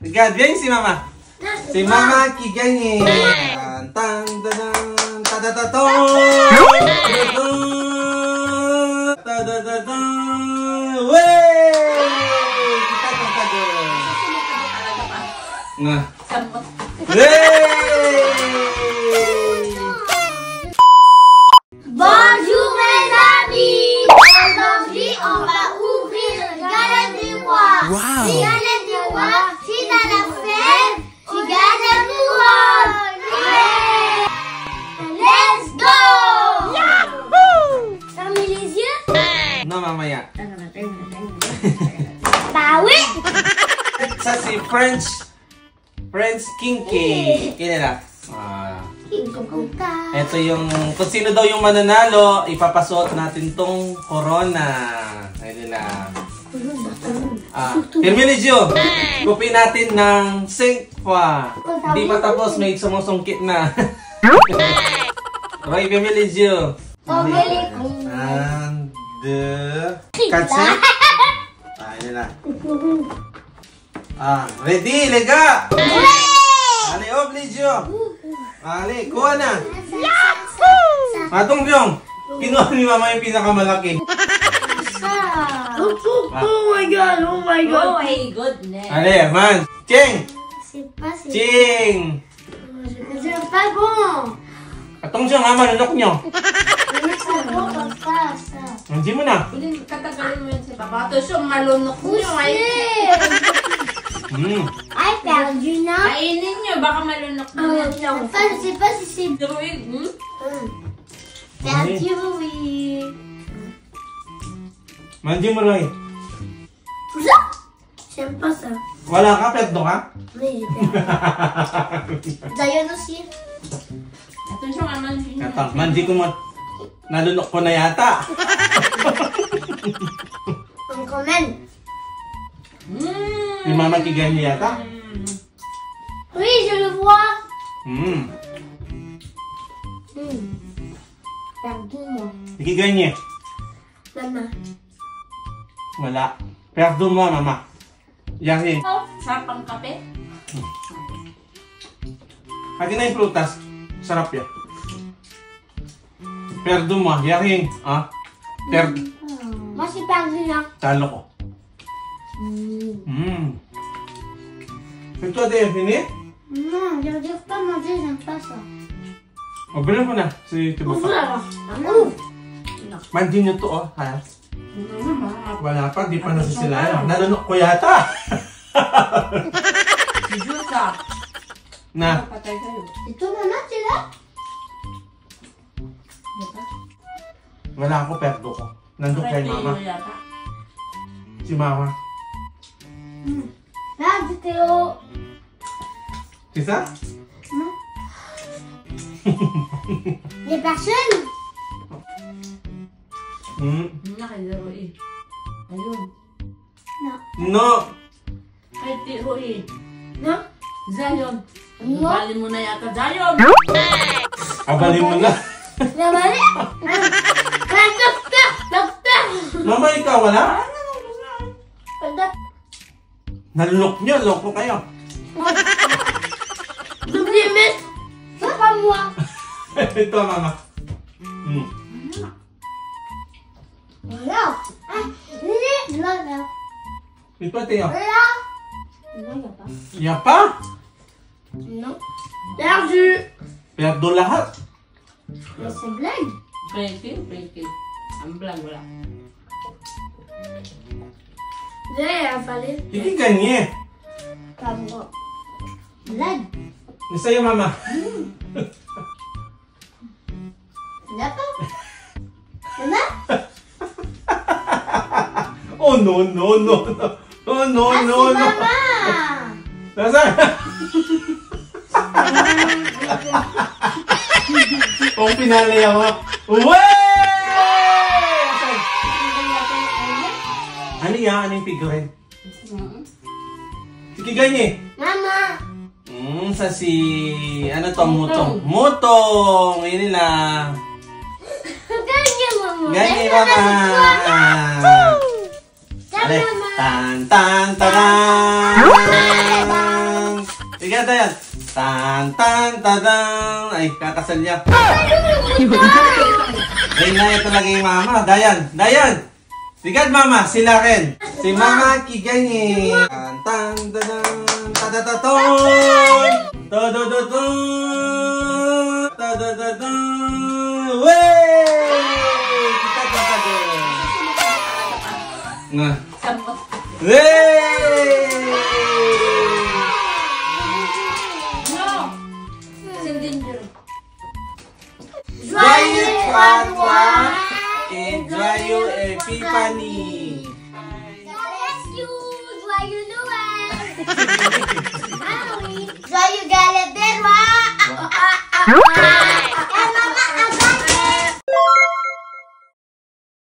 Ganyan si Mama. Si Mama Kiganye. Tan tan tadatato. Tadatato. Wey! Kita tatago. Nga. Wey! Bonjour mes amis. Aujourd'hui on va ouvrir le galette du roi. Wow. Le galette du roi, si t'as la fête, tu gagnes la couronne. Ouais. Let's go. Yahoo! Fermez les yeux. No, mamaya. Bah oui. Sa si French Kinky. Kinila. Ito yung, kung sino daw yung mananalo, ipapasuot natin tong corona. Ayun na. Hermenegio, kupi natin ng 5 pa. Hindi pa tapos, may sumusungkit na. Roy Hermenegio. And katse. Ayun na. Ready, lega. Ali, obligio. Ali, kuha na. Matong Byong, kinuha ni Mama yung pinakamalaki. Oh my god, oh my god. Oh my goodness. Ali, man. Ching! C'est pas si. Ching! C'est pas bon. Atong siya nga, manunok nyo. C'est bon comme ça. Hindi mo na. Katagalin mo yun si Papa. Ito siya malunok niyo. Ay, perdu na. Kainin niyo. Baka malunok na yan. Je sais pas si c'est Druid, perdu, oui. Mandi mo, Roy. J'aime pas ça. Wala ka, perdo ka? Oui, j'ai perdu. D'ailleurs aussi. Ito siya nga mansin niya. Kata, mandi ko mo. Nalunok ko na yata. On commande. Si Mama Kiganye yata. Oui, je le vois. Perdu, moi. Kiganye. Maman. Wala. Perdo mo, Mama. Yahin. Sarap ang kape. Akin na yung prutas. Sarap yan. Perdo mo. Yahin. Moi, c'est perdu là. Talo ko. Ito ate, fini? Non, je ne veux pas manger, j'aime pas ça. Mabilin mo na. Si Tibo pa. Mandi nyo to, oh. Ha? Wala pa, di pa nasisilayan. Nalunok ko yata. Si Jusa. Na. Patay kayo. Et toi, maman, tu es là? Wala ako, perdo ko. Nandun kay Mama. Si Mama. Là, du Théo. Sisa? Les personnes? Nakalaro eh. Ayun. Non. No. Kay Tiro eh. Non? Zion. No? Bali mo na yata, Zion. Abalin mo na. La balai? Docteur! Docteur! Mama, ikaw wala? Docteur! Nalunok nyo, loko kayo. N'oubliez mais c'est pas moi! Ito, Mama. Voilà! Là, là. Ito, Teo. Là! Non, il n'y a pas. Yapa? Non. Perdu! Perdo lahat. Mais c'est blague! Breaking. Ang blank wala. J'ai avalé. Hindi ganyan. Comme moi. Blague! Sa'yo, Mama. D'accord? Maman? Oh, no, no, no, no. Oh, no, Ah, no, c'est no. maman! Nasaan? Kung pinali ako. Wey! Ano yan? Ano yung figurine? Sige, ganyan. Maman! Sa si... Ano to? Mutong. Mutong! Yun nila. Ganyan, maman! Ganyan, Mama. Ganyan, maman! Tan, tan, taran! Sige, Dayan. Tan, tan, tadang. Ay, kakasal niya. Ayun na, ito lagi yung mama. Dayan, Dayan. Sige, mama, sila rin. Si Mama Kiganyi. Tan, tan, tadang. Tadataton. Tadataton. Tadataton. Wey! Kita tadataton. Nga. Sambot. Wey! No! Sindin dyan. Joyeux 33 et joyeux Epiphanie. God bless you. Joyeux Noël. Joyeux Galette des Rois.